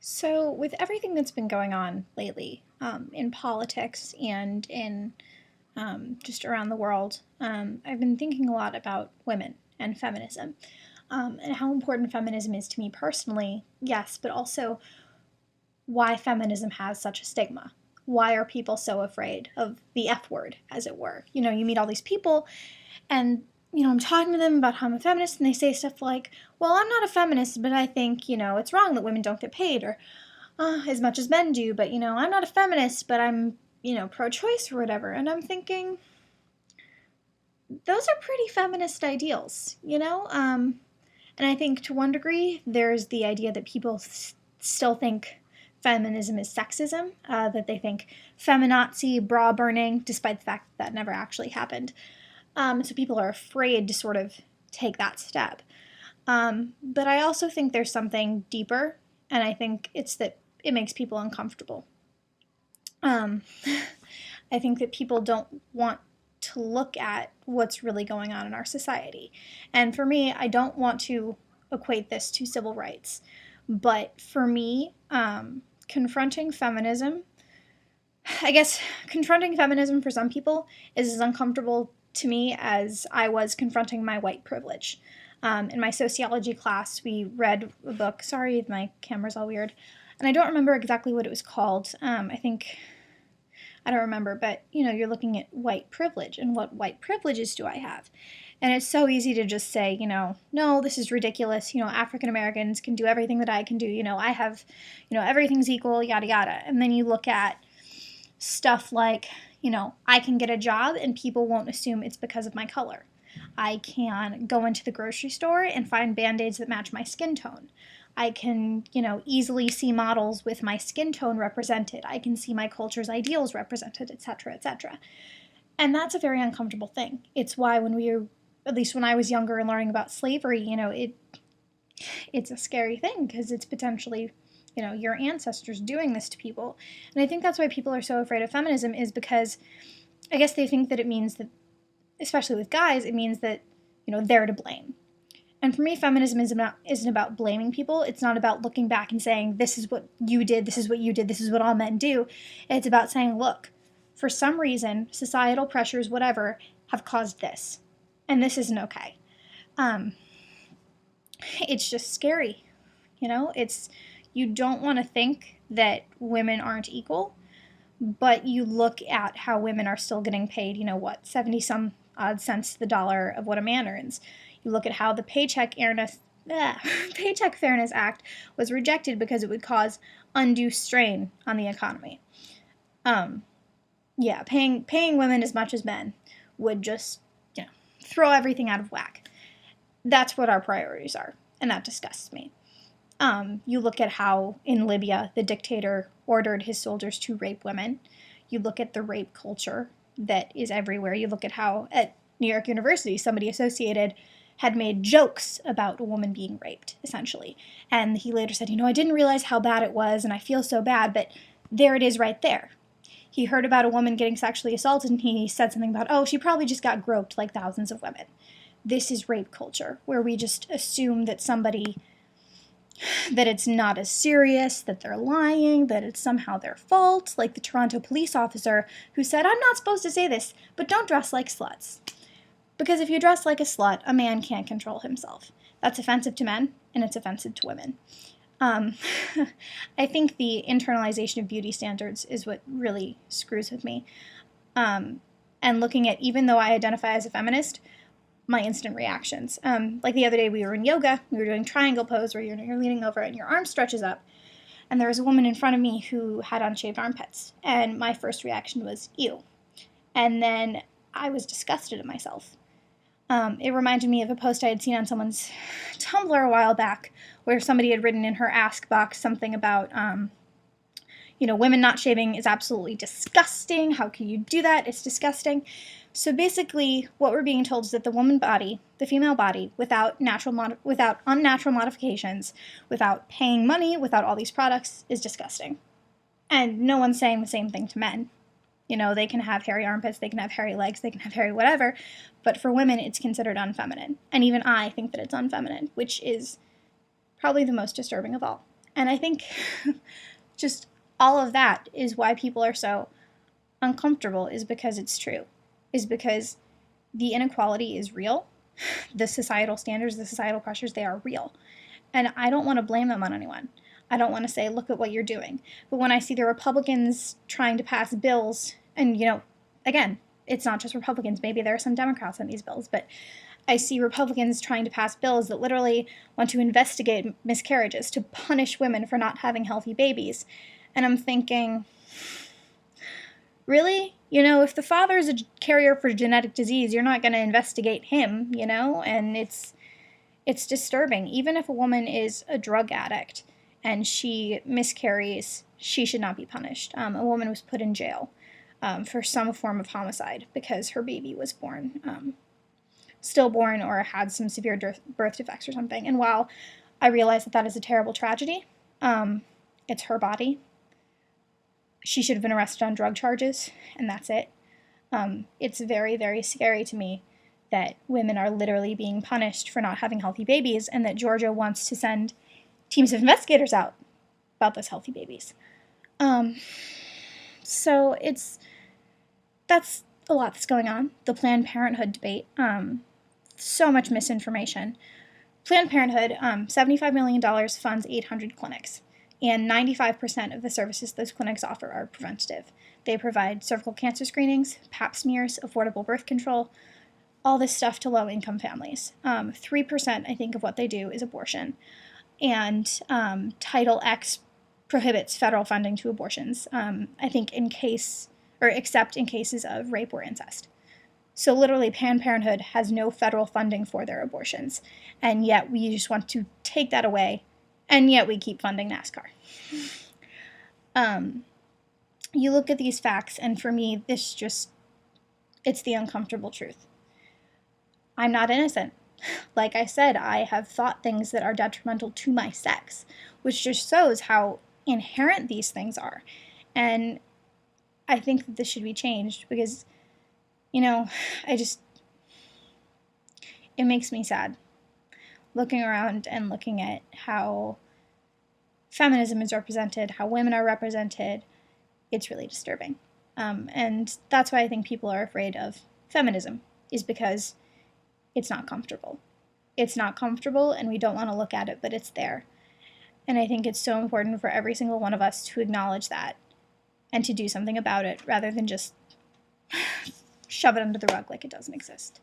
So, with everything that's been going on lately in politics and in just around the world, I've been thinking a lot about women and feminism and how important feminism is to me personally, yes, but also why feminism has such a stigma. Why are people so afraid of the F word, as it were? You meet all these people, and I'm talking to them about how I'm a feminist, and they say stuff like, well, I'm not a feminist, but I think, it's wrong that women don't get paid, or as much as men do, but I'm not a feminist, but I'm pro-choice or whatever. And I'm thinking those are pretty feminist ideals. And I think to one degree there's the idea that people still think feminism is sexism, that they think feminazi, bra burning, despite the fact that never actually happened. So people are afraid to sort of take that step. But I also think there's something deeper, and I think it's that it makes people uncomfortable. Um, I think that people don't want to look at what's really going on in our society. And for me, I don't want to equate this to civil rights. But for me, confronting feminism, I guess confronting feminism for some people is as uncomfortable to me as I was confronting my white privilege. In my sociology class, we read a book. Sorry, my camera's all weird. And I don't remember exactly what it was called. I don't remember, but you're looking at white privilege and what white privileges do I have? And it's so easy to just say, no, this is ridiculous. African Americans can do everything that I can do. I have, everything's equal, yada, yada. And then you look at stuff like, I can get a job and people won't assume it's because of my color. I can go into the grocery store and find Band-Aids that match my skin tone. I can, easily see models with my skin tone represented. I can see my culture's ideals represented, etc., etc. And that's a very uncomfortable thing. It's why at least when I was younger and learning about slavery, it's a scary thing because it's potentially, your ancestors doing this to people. And I think that's why people are so afraid of feminism, is because I guess they think that it means that, especially with guys, it means that, they're to blame. And for me, feminism isn't about blaming people. It's not about looking back and saying, this is what you did, this is what you did, this is what all men do. It's about saying, look, for some reason, societal pressures, whatever, have caused this. And this isn't okay. It's just scary. You don't want to think that women aren't equal, but you look at how women are still getting paid, 70 some odd cents to the dollar of what a man earns. You look at how the Paycheck Fairness Act was rejected because it would cause undue strain on the economy. Paying women as much as men would just, throw everything out of whack. That's what our priorities are, and that disgusts me. You look at how in Libya the dictator ordered his soldiers to rape women. You look at the rape culture that is everywhere. You look at how at New York University somebody associated had made jokes about a woman being raped, essentially. And he later said, I didn't realize how bad it was, and I feel so bad, but there it is right there. He heard about a woman getting sexually assaulted, and he said something about, oh, she probably just got groped like thousands of women. This is rape culture, where we just assume that that it's not as serious, that they're lying, that it's somehow their fault, like the Toronto police officer who said, I'm not supposed to say this, but don't dress like sluts. Because if you dress like a slut, a man can't control himself. That's offensive to men, and it's offensive to women. I think the internalization of beauty standards is what really screws with me. And looking at, even though I identify as a feminist, my instant reactions. Like the other day we were in yoga, we were doing triangle pose where you're leaning over and your arm stretches up. And there was a woman in front of me who had unshaved armpits. And my first reaction was, ew. And then I was disgusted at myself. It reminded me of a post I had seen on someone's Tumblr a while back where somebody had written in her ask box something about, women not shaving is absolutely disgusting. How can you do that? It's disgusting. So basically, what we're being told is that the woman body, the female body, without unnatural modifications, without paying money, without all these products, is disgusting. And no one's saying the same thing to men. They can have hairy armpits, they can have hairy legs, they can have hairy whatever, but for women, it's considered unfeminine. And even I think that it's unfeminine, which is probably the most disturbing of all. And I think just all of that is why people are so uncomfortable, is because it's true, is because the inequality is real. The societal standards, the societal pressures, they are real. And I don't want to blame them on anyone. I don't want to say, look at what you're doing. But when I see the Republicans trying to pass bills, and, again, it's not just Republicans, maybe there are some Democrats on these bills, but I see Republicans trying to pass bills that literally want to investigate miscarriages, to punish women for not having healthy babies. And I'm thinking, really? If the father is a carrier for genetic disease, you're not going to investigate him, And it's disturbing. Even if a woman is a drug addict and she miscarries, she should not be punished. A woman was put in jail for some form of homicide because her baby was born stillborn or had some severe birth defects or something. And while I realize that is a terrible tragedy, it's her body. She should have been arrested on drug charges, and that's it. It's very, very scary to me that women are literally being punished for not having healthy babies, and that Georgia wants to send teams of investigators out about those healthy babies. So that's a lot that's going on. The Planned Parenthood debate, so much misinformation. Planned Parenthood, $75 million funds 800 clinics, and 95% of the services those clinics offer are preventative. They provide cervical cancer screenings, pap smears, affordable birth control, all this stuff to low-income families. 3%, I think, of what they do is abortion. And Title X prohibits federal funding to abortions, I think except in cases of rape or incest. So literally, Planned Parenthood has no federal funding for their abortions, and yet we just want to take that away, and yet we keep funding NASCAR. You look at these facts, and for me, it's the uncomfortable truth. I'm not innocent. Like I said, I have thought things that are detrimental to my sex, which just shows how inherent these things are. And I think that this should be changed because, it makes me sad looking around and looking at how feminism is represented, how women are represented. It's really disturbing. And that's why I think people are afraid of feminism, is because it's not comfortable. It's not comfortable, and we don't want to look at it, but it's there. And I think it's so important for every single one of us to acknowledge that and to do something about it rather than just shove it under the rug like it doesn't exist.